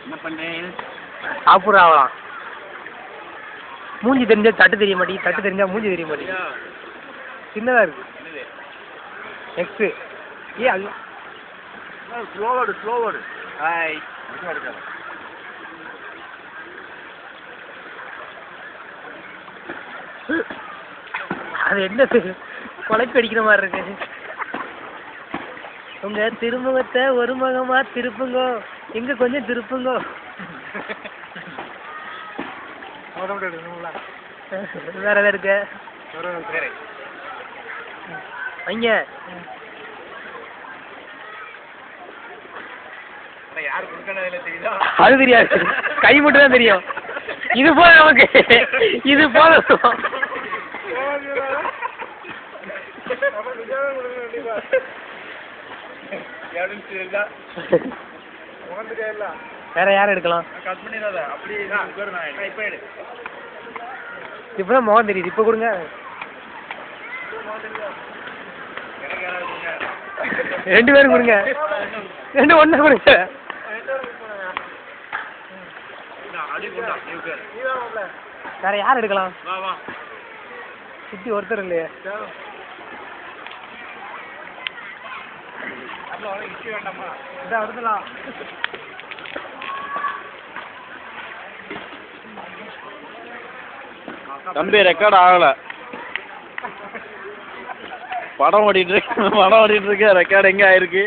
என்ன பண்ணேன்? சாப்பிட்றாங்களாம். மூஞ்சி தெரிஞ்சா தட்டு தெரிய மாட்டேங்குது, தட்டு தெரிஞ்சா மூஞ்சி தெரிய மாட்டேங்குது. சின்னதாக இருக்கு. நெக்ஸ்ட்டு அது ஸ்லோவர்டு ஹாய். அது என்ன கொலைக்கு அடிக்கிற மாதிரி இருக்கு. உங்க திருமுகத்தை ஒரு முகமா திருப்புங்கோ, எங்க கொஞ்சம் திருப்புங்கோ. வேற எதாவது இருக்கு வைங்க. அது தெரியாது, கை மட்டும் தான் தெரியும். இது போல நமக்கு, இது போல வேற யாரும் எடுக்கலாம். இப்பதான் முகம் தெரியுது, இப்ப கொடுங்க. ரெண்டு பேரும் கொடுங்க, ரெண்டு ஒண்ணா கொடுங்க. வேற யார் எடுக்கலாம்? சுத்தி ஒருத்தர் இல்லையே. தம்பி ரெக்கார்ட் ஆகல. படம் ஓடிட்டு இருக்கு, ரெக்கார்டு எங்க ஆயிருக்கு?